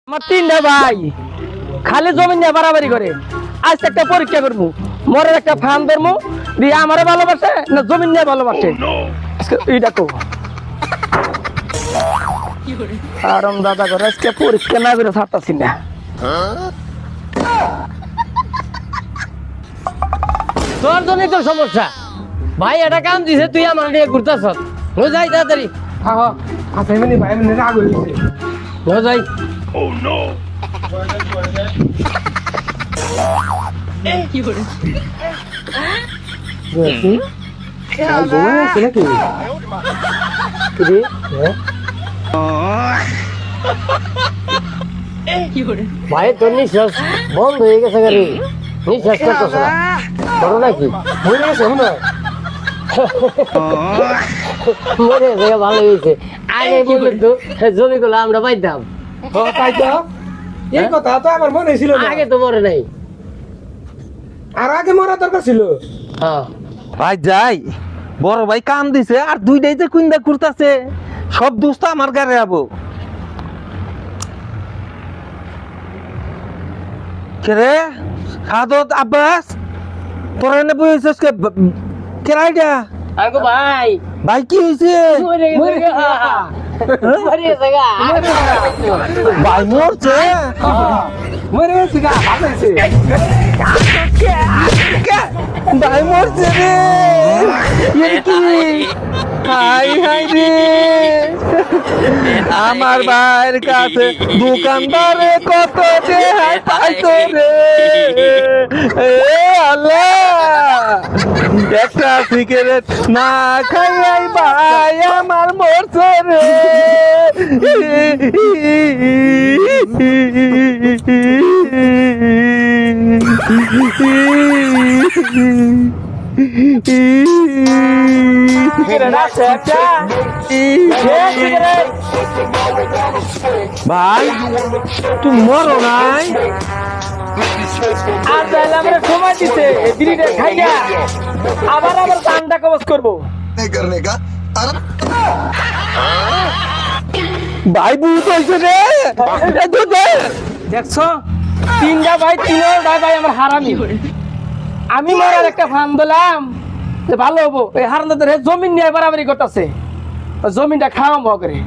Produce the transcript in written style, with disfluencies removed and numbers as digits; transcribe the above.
আমার তিনটা ভাই খালি জমি নিয়ে বাড়াবাড়ি করে। আজ একটা পরীক্ষা করবো, মরের একটা ফার্ম ধরবো দিয়ে আমারে ভালোবাসে না জমি নিয়ে ভালোবাসে। এই দেখো আরাম দাদা করে আজকে পরীক্ষা না করে ছাড়তাছি না। তোর জন্যই তো সমস্যা ভাই, এটা কাম দিছে তুই আমার নিয়ে ঘুরতেছ। যাই তাড়াতাড়ি যাই। ভাই তোর নিঃশ্বাস বন্ধ হয়ে গেছে, গাড়ি নিঃশ্বাস করতেছ না, করো নাকি? মরে গেছে মরে গেছে, ভালো হয়েছে। আগে বললেন তো জমিগুলো আমরা পাইতাম। এই কথা তো আমার মনে ছিল না। আগে তো মরে নাই, আর আগে মরা দরকার ছিল। হ্যাঁ ভাই যাই, বড় ভাই কাম দিছে আর দুইটাই যে কুইন্দা ঘুরতাছে, সব দোস্ত আমার গাড়ি আবো। কে রে সাদত আব্বাস, তোর এনে বইছিস কে? কেরাইডা আগো ভাই ভাই কি হইছে? মরে গেছে গা। ভাই মরছে? মরে গেছে গা, ভাবছে ভাই মরছে রে, এর কি? হাই হাই রে, আমার ভাইয়ের কাছে দোকানদারে কত যে হাই পাইতো রে। এ আল্লাহ, একটা সিগারেট না খাই ভাই আমার মরছে রে। ভাই তুমি মরো নাই? আর তাহলে আমরা সময় দিতে দিদিটা খাইয়া আবার দানটা কবজ করবো। करने का ভাই বুঝ হয়েছে রে। দেখছো তিনটা ভাই তিনটাই ভাই আমার হারামি। আমি মরার একটা ফান দিলাম ভালো হবো, এই হারানোদের জমিন নিয়ে বাড়াবাড়ি করতেছে, জমিনটা খাওয়া করে।